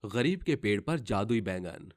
गरीब के पेड़ पर जादुई बैंगन।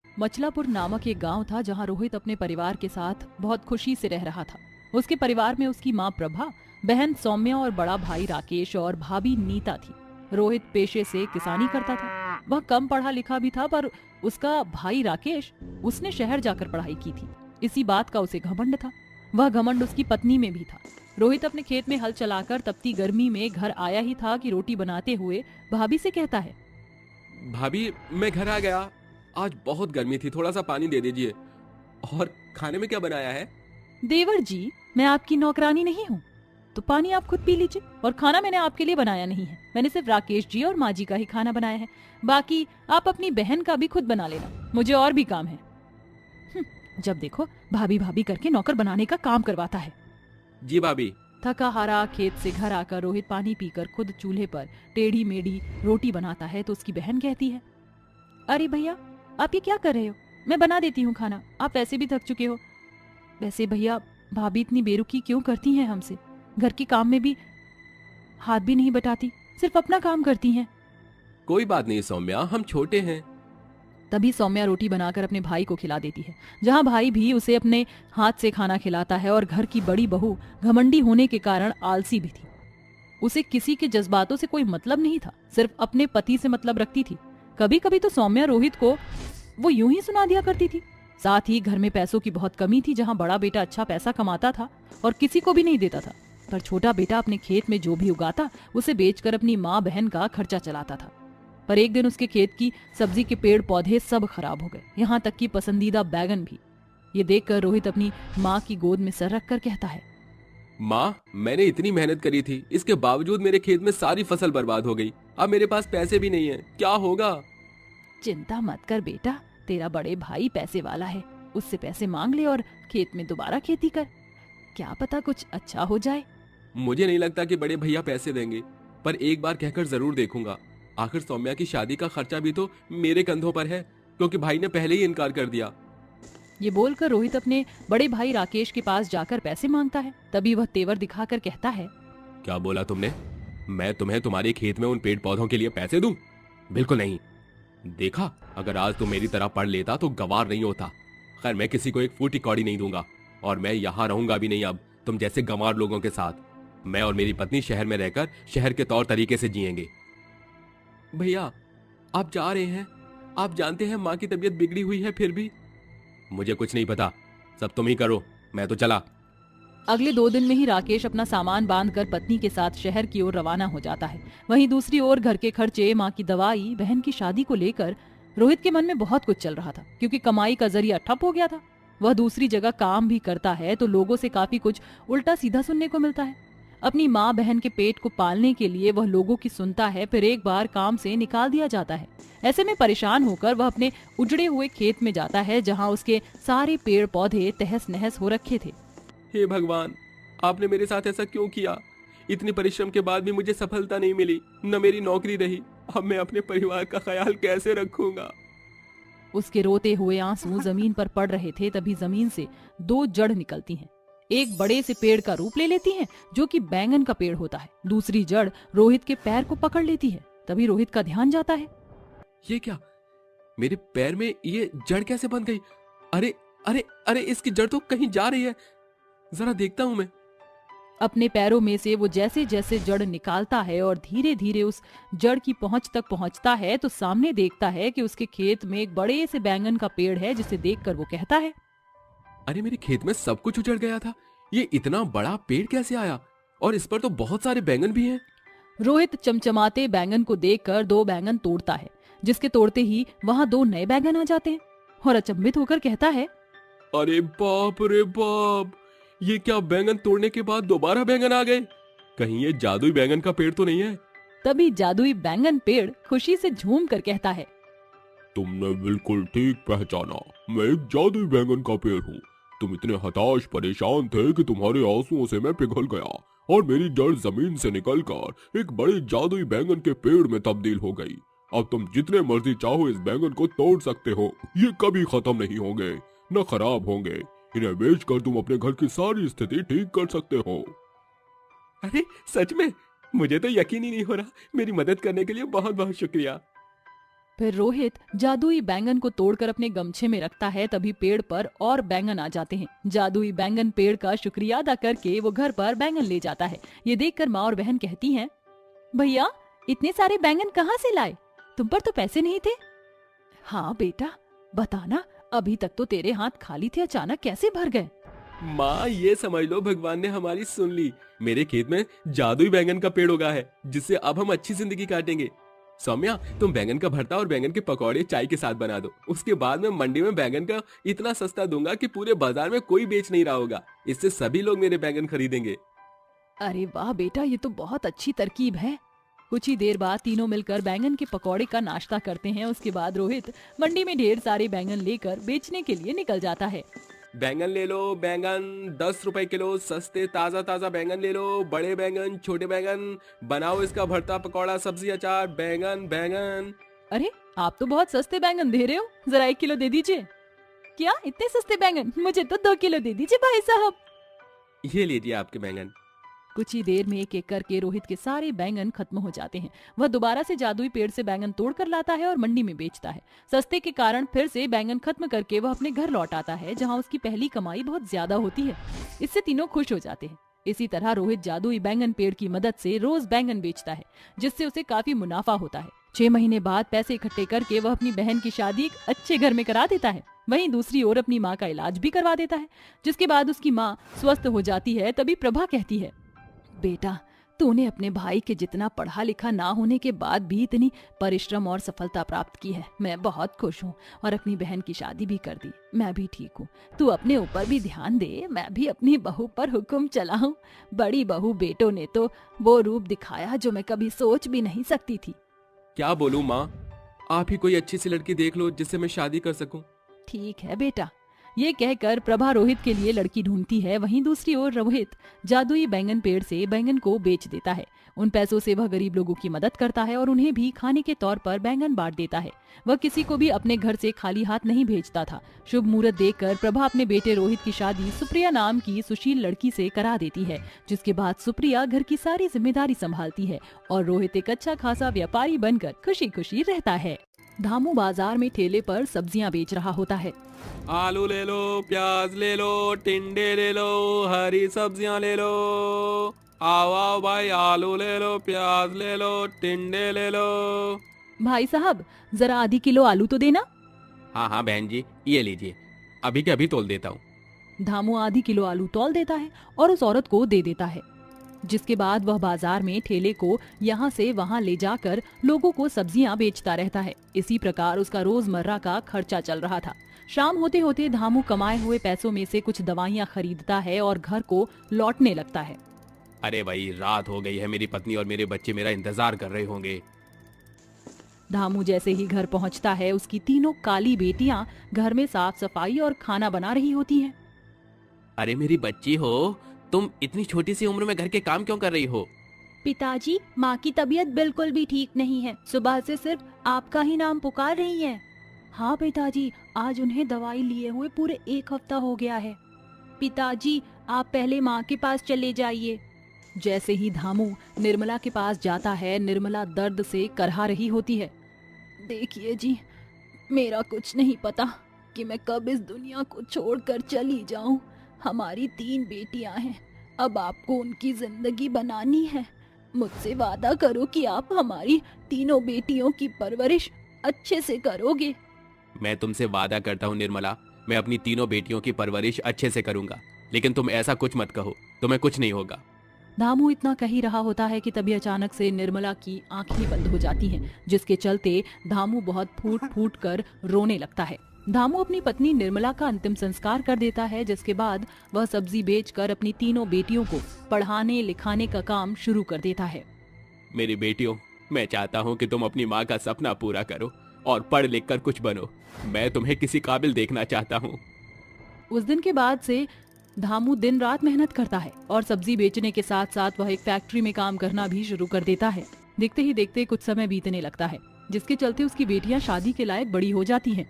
मचलापुर नामक एक गांव था जहां रोहित अपने परिवार के साथ बहुत खुशी से रह रहा था। उसके परिवार में उसकी मां प्रभा, बहन सौम्या और बड़ा भाई राकेश और भाभी नीता थी। रोहित पेशे से किसानी करता था। वह कम पढ़ा लिखा भी था, पर उसका भाई राकेश, उसने शहर जाकर पढ़ाई की थी। इसी बात का उसे घमंड था। वह घमंड उसकी पत्नी में भी था। रोहित अपने खेत में हल चलाकर तपती गर्मी में घर आया ही था कि रोटी बनाते हुए भाभी से कहता है, भाभी, मैं घर आ गया। आज बहुत गर्मी थी, थोड़ा सा पानी दे दीजिए। और खाने में क्या बनाया है? देवर जी, मैं आपकी नौकरानी नहीं हूँ, तो पानी आप खुद पी लीजिए। और खाना मैंने आपके लिए बनाया नहीं है, मैंने सिर्फ राकेश जी और माँ जी का ही खाना बनाया है। बाकी आप अपनी बहन का भी खुद बना लेना, मुझे और भी काम है। जब देखो भाभी भाभी करके नौकर बनाने का काम करवाता है। जी भाभी। थका हारा खेत से घर आकर रोहित पानी पीकर खुद चूल्हे पर टेढ़ी मेढ़ी रोटी बनाता है तो उसकी बहन कहती है, अरे भैया, आप ये क्या कर रहे हो? मैं बना देती हूँ खाना, आप वैसे भी थक चुके हो। वैसे भैया, भाभी इतनी बेरुखी क्यों करती हैं हमसे? घर के काम में भी हाथ भी नहीं बटाती, सिर्फ अपना काम करती हैं। कोई बात नहीं सौम्या, हम छोटे हैं। तभी सौम्या रोटी बनाकर अपने भाई को खिला देती है, जहाँ भाई भी उसे अपने हाथ से खाना खिलाता है। और घर की बड़ी बहू घमंडी होने के कारण आलसी भी थी। उसे किसी के जज्बातों से कोई मतलब नहीं था, सिर्फ अपने पति से मतलब रखती थी। कभी कभी तो सौम्या रोहित को वो यूं ही सुना दिया करती थी। साथ ही घर में पैसों की बहुत कमी थी, जहाँ बड़ा बेटा अच्छा पैसा कमाता था और किसी को भी नहीं देता था, पर छोटा बेटा अपने खेत में जो भी उगाता उसे बेचकर अपनी माँ बहन का खर्चा चलाता था। पर एक दिन उसके खेत की सब्जी के पेड़ पौधे सब खराब हो गए, यहाँ तक कि पसंदीदा बैगन भी। ये देखकर रोहित अपनी माँ की गोद में सर रखकर कहता है, माँ, मैंने इतनी मेहनत करी थी, इसके बावजूद मेरे खेत में सारी फसल बर्बाद हो गई। अब मेरे पास पैसे भी नहीं है, क्या होगा? चिंता मत कर बेटा, तेरा बड़े भाई पैसे वाला है, उससे पैसे मांग ले और खेत में दोबारा खेती कर, क्या पता कुछ अच्छा हो जाए। मुझे नहीं लगता कि बड़े भैया पैसे देंगे, पर एक बार कहकर जरूर देखूंगा। आखिर सौम्या की शादी का खर्चा भी तो मेरे कंधों पर है, क्योंकि भाई ने पहले ही इनकार कर दिया। ये बोलकर रोहित अपने बड़े भाई राकेश के पास जाकर पैसे मांगता है। तभी वह तेवर दिखाकर कहता है, क्या बोला तुमने? मैं तुम्हें तुम्हारे खेत में उन पेड़ पौधों के लिए पैसे दूं? बिल्कुल नहीं। देखा, अगर आज तुम मेरी तरह पढ़ लेता तो गवार नहीं होता। खैर, मैं किसी को एक फूटी कौड़ी नहीं दूंगा, और मैं यहाँ रहूंगा भी नहीं अब तुम जैसे गंवार लोगों के साथ। मैं और मेरी पत्नी शहर में रहकर शहर के तौर तरीके से जिएंगे। भैया, आप जा रहे हैं? आप जानते हैं माँ की तबीयत बिगड़ी हुई है, फिर भी। मुझे कुछ नहीं पता, सब तुम ही करो, मैं तो चला। अगले 2 दिन में ही राकेश अपना सामान बांधकर पत्नी के साथ शहर की ओर रवाना हो जाता है। वहीं दूसरी ओर घर के खर्चे, माँ की दवाई, बहन की शादी को लेकर रोहित के मन में बहुत कुछ चल रहा था, क्योंकि कमाई का जरिया ठप हो गया था। वह दूसरी जगह काम भी करता है तो लोगों से काफी कुछ उल्टा सीधा सुनने को मिलता है। अपनी माँ बहन के पेट को पालने के लिए वह लोगों की सुनता है, फिर एक बार काम से निकाल दिया जाता है। ऐसे में परेशान होकर वह अपने उजड़े हुए खेत में जाता है, जहाँ उसके सारे पेड़ पौधे तहस नहस हो रखे थे। हे भगवान, आपने मेरे साथ ऐसा क्यों किया? इतनी परिश्रम के बाद भी मुझे सफलता नहीं मिली, न मेरी नौकरी रही। अब मैं अपने परिवार का ख्याल कैसे रखूंगा? उसके रोते हुए आंसू जमीन पर पड़ रहे थे। तभी जमीन से 2 जड़ निकलती हैं। एक बड़े से पेड़ का रूप ले लेती हैं, जो कि बैंगन का पेड़ होता है। दूसरी जड़ रोहित के पैर को पकड़ लेती है। तभी रोहित का ध्यान जाता है, ये क्या? मेरे पैर में ये जड़ कैसे बन गई? अरे अरे अरे, इसकी जड़ तो कहीं जा रही है, जरा देखता हूं मैं। अपने पैरों में से वो जैसे जैसे जड़ निकालता है और धीरे धीरे उस जड़ की पहुंच तक पहुंचता है, तो सामने देखता है कि उसके खेत में एक बड़े से बैंगन का पेड़ है, जिसे देखकर वो कहता है, अरे, मेरे खेत में सब कुछ उजड़ गया था, ये इतना बड़ा पेड़ कैसे आया? और इस पर तो बहुत सारे बैंगन भी हैं। रोहित चमचमाते बैंगन को देखकर 2 बैंगन तोड़ता है, जिसके तोड़ते ही वहां 2 नए बैंगन आ जाते हैं और अचंभित होकर कहता है, अरे बाप रे बाप, ये क्या, बैंगन तोड़ने के बाद दोबारा बैंगन आ गए? कहीं ये जादुई बैंगन का पेड़ तो नहीं है? तभी जादुई बैंगन पेड़ खुशी से झूम कर कहता है, तुमने बिल्कुल ठीक पहचाना, मैं एक जादुई बैंगन का पेड़ हूँ। तुम इतने हताश परेशान थे कि तुम्हारे आंसुओं से मैं पिघल गया और मेरी जड़ जमीन से निकलकर एक बड़े जादुई बैंगन के पेड़ में तब्दील हो गई। अब तुम जितने मर्जी चाहो इस बैंगन को तोड़ सकते हो, ये कभी खत्म नहीं होंगे, न खराब होंगे। इन्हें बेचकर तुम अपने घर की सारी स्थिति ठीक कर सकते हो। अरे सच में? मुझे तो यकीन ही नहीं हो रहा। मेरी मदद करने के लिए बहुत बहुत शुक्रिया। फिर रोहित जादुई बैंगन को तोड़कर अपने गमछे में रखता है। तभी पेड़ पर और बैंगन आ जाते हैं। जादुई बैंगन पेड़ का शुक्रिया अदा करके वो घर पर बैंगन ले जाता है। ये देखकर माँ और बहन कहती हैं, भैया इतने सारे बैंगन कहाँ से लाए? तुम पर तो पैसे नहीं थे। हाँ बेटा बताना, अभी तक तो तेरे हाथ खाली थे, अचानक कैसे भर गए? माँ ये समझ लो भगवान ने हमारी सुन ली। मेरे खेत में जादुई बैंगन का पेड़ उगा है जिससे अब हम अच्छी जिंदगी काटेंगे। सौम्या तुम बैंगन का भरता और बैंगन के पकौड़े चाय के साथ बना दो। उसके बाद मैं मंडी में बैंगन का इतना सस्ता दूंगा कि पूरे बाजार में कोई बेच नहीं रहा होगा। इससे सभी लोग मेरे बैंगन खरीदेंगे। अरे वाह बेटा, ये तो बहुत अच्छी तरकीब है। कुछ ही देर बाद तीनों मिलकर बैंगन के पकौड़े का नाश्ता करते हैं। उसके बाद रोहित मंडी में ढेर सारे बैंगन लेकर बेचने के लिए निकल जाता है। बैंगन ले लो, बैंगन 10 रुपए किलो, सस्ते ताजा ताजा बैंगन ले लो, बड़े बैंगन, छोटे बैंगन, बनाओ इसका भरता, पकौड़ा, सब्जी, अचार, बैंगन बैंगन। अरे आप तो बहुत सस्ते बैंगन दे रहे हो, जरा 1 किलो दे दीजिए। क्या इतने सस्ते बैंगन? मुझे तो 2 किलो दे दीजिए भाई साहब। ये लीजिए आपके बैंगन। कुछ ही देर में एक एक करके रोहित के सारे बैंगन खत्म हो जाते हैं। वह दोबारा से जादुई पेड़ से बैंगन तोड़ कर लाता है और मंडी में बेचता है। सस्ते के कारण फिर से बैंगन खत्म करके वह अपने घर लौट आता है, जहां उसकी पहली कमाई बहुत ज्यादा होती है। इससे तीनों खुश हो जाते हैं। इसी तरह रोहित जादुई बैंगन पेड़ की मदद से रोज बैंगन बेचता है, जिससे उसे काफी मुनाफा होता है। 6 महीने बाद पैसे इकट्ठे करके वह अपनी बहन की शादी एक अच्छे घर में करा देता है। वहीं दूसरी ओर अपनी माँ का इलाज भी करवा देता है, जिसके बाद उसकी माँ स्वस्थ हो जाती है। तभी प्रभा कहती है, बेटा तूने अपने भाई के जितना पढ़ा लिखा ना होने के बाद भी इतनी परिश्रम और सफलता प्राप्त की है। मैं बहुत खुश हूँ और अपनी बहन की शादी भी कर दी। मैं भी ठीक हूँ। तू अपने ऊपर भी ध्यान दे, मैं भी अपनी बहू पर हुक्म चलाऊं। बड़ी बहू बेटों ने तो वो रूप दिखाया जो मैं कभी सोच भी नहीं सकती थी। क्या बोलूं माँ, आप ही कोई अच्छी सी लड़की देख लो जिससे मैं शादी कर सकूं। ठीक है बेटा। ये कहकर प्रभा रोहित के लिए लड़की ढूंढती है। वहीं दूसरी ओर रोहित जादुई बैंगन पेड़ से बैंगन को बेच देता है। उन पैसों से वह गरीब लोगों की मदद करता है और उन्हें भी खाने के तौर पर बैंगन बांट देता है। वह किसी को भी अपने घर से खाली हाथ नहीं भेजता था। शुभ मुहूर्त देखकर प्रभा अपने बेटे रोहित की शादी सुप्रिया नाम की सुशील लड़की से करा देती है, जिसके बाद सुप्रिया घर की सारी जिम्मेदारी संभालती है और रोहित एक अच्छा खासा व्यापारी बनकर खुशी खुशी रहता है। धामू बाजार में ठेले पर सब्जियां बेच रहा होता है। आलू ले लो, प्याज ले लो, टिंडे ले लो, हरी सब्जियां ले लो। आओ आओ भाई, आलू ले लो, प्याज ले लो, टिंडे ले लो। भाई साहब जरा आधी किलो आलू तो देना। हाँ हाँ बहन जी, ये लीजिए, अभी के अभी तोल देता हूँ। धामू आधी किलो आलू तौल देता है और उस औरत को दे देता है, जिसके बाद वह बाजार में ठेले को यहाँ से वहाँ ले जाकर लोगों को सब्जियां बेचता रहता है। इसी प्रकार उसका रोजमर्रा का खर्चा चल रहा था। शाम होते होते धामू कमाए हुए पैसों में से कुछ दवाइयाँ खरीदता है और घर को लौटने लगता है। अरे भाई रात हो गई है, मेरी पत्नी और मेरे बच्चे मेरा इंतजार कर रहे होंगे। धामू जैसे ही घर पहुँचता है, उसकी तीनों काली बेटियां घर में साफ सफाई और खाना बना रही होती हैं। अरे मेरी बच्ची हो, तुम इतनी छोटी सी उम्र में घर के काम क्यों कर रही हो? पिताजी, माँ की तबीयत बिल्कुल भी ठीक नहीं है। सुबह से सिर्फ आपका ही नाम पुकार रही है। हाँ पिताजी, आज उन्हें दवाई लिए हुए पूरे 1 हफ्ता हो गया है। पिताजी, आप पहले माँ के पास चले जाइए। जैसे ही धामू निर्मला के पास जाता है, निर्मला दर्द से करहा रही होती है। देखिए जी, मेरा कुछ नहीं पता कि मैं कब इस दुनिया को छोड़कर चली जाऊं। हमारी 3 बेटियां हैं, अब आपको उनकी जिंदगी बनानी है। मुझसे वादा करो कि आप हमारी तीनों बेटियों की परवरिश अच्छे से करोगे। मैं तुमसे वादा करता हूँ निर्मला, मैं अपनी तीनों बेटियों की परवरिश अच्छे से करूंगा, लेकिन तुम ऐसा कुछ मत कहो, तुम्हें कुछ नहीं होगा। धामू इतना कह ही रहा होता है कि तभी अचानक से निर्मला की आंखें बंद हो जाती हैं, जिसके चलते धामू बहुत फूट फूट कर रोने लगता है। धामू अपनी पत्नी निर्मला का अंतिम संस्कार कर देता है, जिसके बाद वह सब्जी बेचकर अपनी तीनों बेटियों को पढ़ाने लिखाने का काम शुरू कर देता है। मेरी बेटियों, मैं चाहता हूँ कि तुम अपनी माँ का सपना पूरा करो और पढ़ लिख कर कुछ बनो। मैं तुम्हें किसी काबिल देखना चाहता हूँ। उस दिन के बाद से धामू दिन रात मेहनत करता है और सब्जी बेचने के साथ साथ वह एक फैक्ट्री में काम करना भी शुरू कर देता है। देखते ही देखते कुछ समय बीतने लगता है, जिसके चलते उसकी बेटियां शादी के लायक बड़ी हो जाती हैं।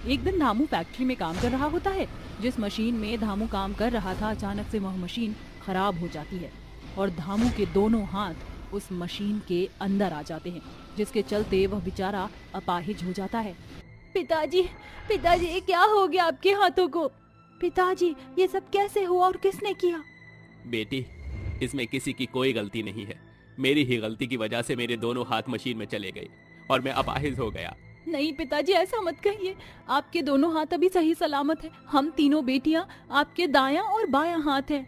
एक दिन धामू फैक्ट्री में काम कर रहा होता है। जिस मशीन में धामू काम कर रहा था, अचानक से वह मशीन खराब हो जाती है और धामू के दोनों हाथ उस मशीन के अंदर आ जाते हैं। जिसके चलते वह बेचारा अपाहिज हो जाता है। पिताजी, पिताजी ये क्या हो गया आपके हाथों को? पिताजी ये सब कैसे हुआ और किसने किया? बेटी, इसमें किसी की कोई गलती नहीं है। मेरी ही गलती की वजह से मेरे दोनों हाथ मशीन में चले गए और मैं अपाहिज हो गया। नहीं पिताजी, ऐसा मत कहिए। आपके दोनों हाथ अभी सही सलामत है। हम तीनों बेटियां आपके दायां और बायां हाथ हैं।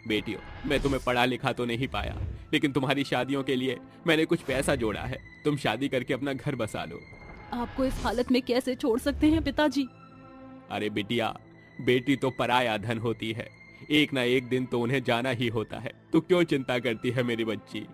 बेटियों, मैं तुम्हें पढ़ा लिखा तो नहीं पाया, लेकिन तुम्हारी शादियों के लिए मैंने कुछ पैसा जोड़ा है। तुम शादी करके अपना घर बसा लो। आपको इस हालत में कैसे छोड़ सकते हैं पिताजी? अरे बिटिया, बेटी तो पराया धन होती है। एक ना एक दिन तो उन्हें जाना ही होता है। तू क्यों चिंता करती है मेरी बच्ची?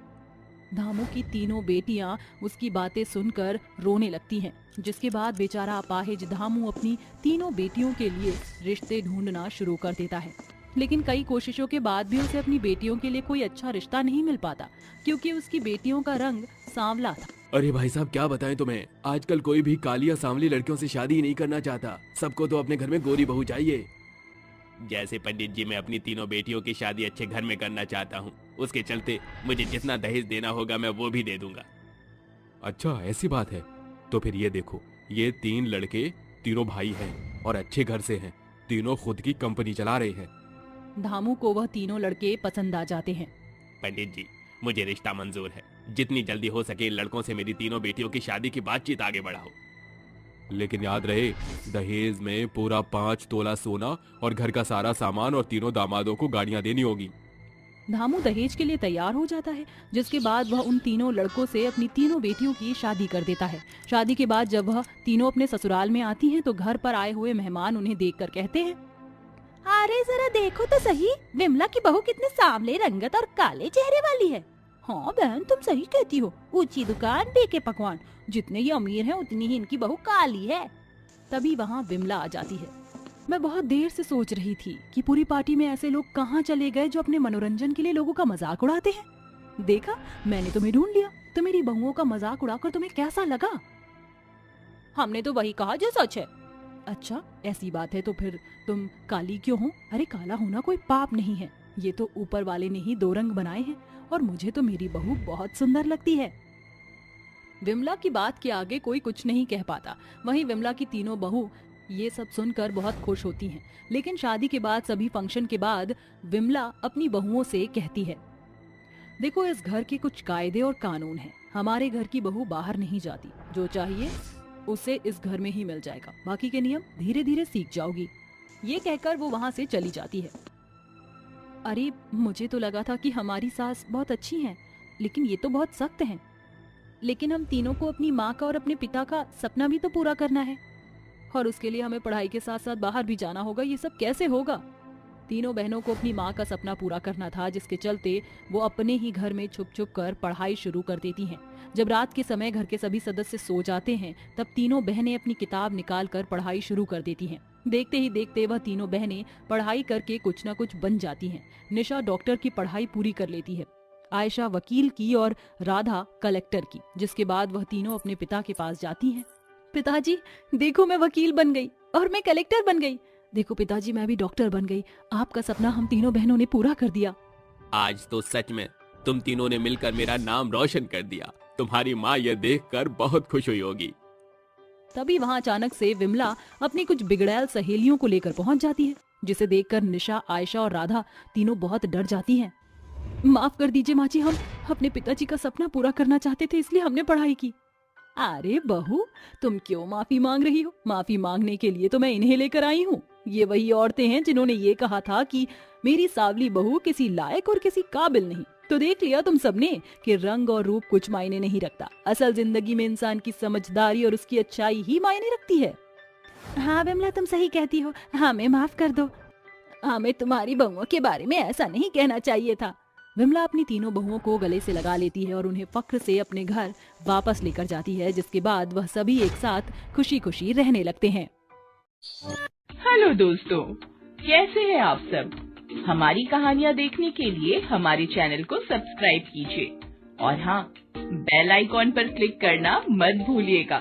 धामू की तीनों बेटियां उसकी बातें सुनकर रोने लगती हैं, जिसके बाद बेचारा अपाहिज धामू अपनी तीनों बेटियों के लिए रिश्ते ढूंढना शुरू कर देता है। लेकिन कई कोशिशों के बाद भी उसे अपनी बेटियों के लिए कोई अच्छा रिश्ता नहीं मिल पाता, क्योंकि उसकी बेटियों का रंग सांवला था। अरे भाई साहब, क्या बताएं तुम्हें, आजकल कोई भी काली या सांवली लड़कियों से शादी ही नहीं करना चाहता। सबको तो अपने घर में गोरी बहू चाहिए। जैसे पंडित जी, मैं अपनी तीनों बेटियों की शादी अच्छे घर में करना चाहता हूँ। उसके चलते मुझे जितना दहेज देना होगा मैं वो भी दे दूंगा। अच्छा, ऐसी बात है? तो फिर ये देखो, ये 3 लड़के तीनों भाई हैं और अच्छे घर से हैं। तीनों खुद की कंपनी चला रहे हैं। धामू को वह तीनों लड़के पसंद आ जाते हैं। पंडित जी, मुझे रिश्ता मंजूर है। जितनी जल्दी हो सके लड़कों से मेरी तीनों बेटियों की शादी की बातचीत आगे बढ़ाओ। लेकिन याद रहे, दहेज में पूरा 5 तोला सोना और घर का सारा सामान और तीनों दामादों को गाड़ियां देनी होगी। धामू दहेज के लिए तैयार हो जाता है, जिसके बाद वह उन तीनों लड़कों से अपनी तीनों बेटियों की शादी कर देता है। शादी के बाद जब वह तीनों अपने ससुराल में आती हैं, तो घर पर आए हुए मेहमान उन्हें देखकर कहते हैं, अरे जरा देखो तो सही, विमला की बहू कितने सांवले रंगत और काले चेहरे वाली है। हाँ बहन, तुम सही कहती हो। ऊंची दुकान, बेके पकवान। जितने ये अमीर हैं उतनी ही इनकी बहू काली है। तभी वहाँ विमला आ जाती है। मैं बहुत देर से सोच रही थी कि पूरी पार्टी में ऐसे लोग कहाँ चले गए जो अपने मनोरंजन के लिए लोगों का मजाक उड़ाते हैं। देखा, मैंने तुम्हें ढूंढ लिया। तो मेरी बहुओं का मजाक उड़ाकर तुम्हें कैसा लगा? हमने तो वही कहा जो सच है। अच्छा, ऐसी बात है तो फिर तुम काली क्यों हो? अरे काला होना कोई पाप नहीं है। ये तो ऊपर वाले ने ही 2 रंग बनाए हैं और मुझे तो मेरी बहू बहुत सुंदर लगती है। विमला की बात के आगे कोई कुछ नहीं कह पाता। वहीं विमला की तीनों बहू ये सब सुनकर बहुत खुश होती हैं। लेकिन शादी के बाद, सभी फंक्शन के बाद, विमला अपनी बहुओं से कहती है, देखो, इस घर के कुछ कायदे और कानून हैं। हमारे घर की बहू बाहर नहीं जाती। जो चाहिए उसे इस घर में ही मिल जाएगा। बाकी के नियम धीरे धीरे सीख जाओगी। ये कहकर वो वहाँ से चली जाती है। अरे, मुझे तो लगा था कि हमारी सास बहुत अच्छी हैं, लेकिन ये तो बहुत सख्त हैं। लेकिन हम तीनों को अपनी माँ का और अपने पिता का सपना भी तो पूरा करना है, और उसके लिए हमें पढ़ाई के साथ साथ बाहर भी जाना होगा। ये सब कैसे होगा? तीनों बहनों को अपनी माँ का सपना पूरा करना था, जिसके चलते वो अपने ही घर में छुप छुप कर पढ़ाई शुरू कर देती हैं। जब रात के समय घर के सभी सदस्य सो जाते हैं, तब तीनों बहनें अपनी किताब निकाल कर पढ़ाई शुरू कर देती हैं। देखते ही देखते वह तीनों बहनें पढ़ाई करके कुछ न कुछ बन जाती हैं। निशा डॉक्टर की पढ़ाई पूरी कर लेती है, आयशा वकील की और राधा कलेक्टर की, जिसके बाद वह तीनों अपने पिता के पास जाती हैं। पिताजी, देखो, मैं वकील बन गई और मैं कलेक्टर बन गई। देखो पिताजी, मैं भी डॉक्टर बन गई। आपका सपना हम तीनों बहनों ने पूरा कर दिया। आज तो सच में तुम तीनों ने मिलकर मेरा नाम रोशन कर दिया। तुम्हारी माँ यह देखकर बहुत खुश हुई होगी। तभी वहाँ अचानक से विमला अपनी कुछ बिगड़ैल सहेलियों को लेकर पहुँच जाती है, जिसे देखकर निशा, आयशा और राधा तीनों बहुत डर जाती हैं। माफ कर दीजिए माँ जी, हम अपने पिताजी का सपना पूरा करना चाहते थे, इसलिए हमने पढ़ाई की। अरे बहू, तुम क्यों माफी मांग रही हो? माफी मांगने के लिए तो मैं इन्हें लेकर आई हूँ। ये वही औरतें हैं जिन्होंने ये कहा था कि मेरी सावली बहू किसी लायक और किसी काबिल नहीं। तो देख लिया तुम सबने कि रंग और रूप कुछ मायने नहीं रखता। असल जिंदगी में इंसान की समझदारी और उसकी अच्छाई ही मायने रखती है। हाँ विमला, तुम सही कहती हो। हमें माफ कर दो। हमें तुम्हारी बहुओं के बारे में ऐसा नहीं कहना चाहिए था। विमला अपनी तीनों बहुओं को गले से लगा लेती है और उन्हें फक्र से अपने घर वापस लेकर जाती है, जिसके बाद वह सभी एक साथ खुशी खुशी रहने लगते हैं। हेलो दोस्तों, कैसे हैं आप सब? हमारी कहानियाँ देखने के लिए हमारे चैनल को सब्सक्राइब कीजिए और हाँ, बेल आइकॉन पर क्लिक करना मत भूलिएगा।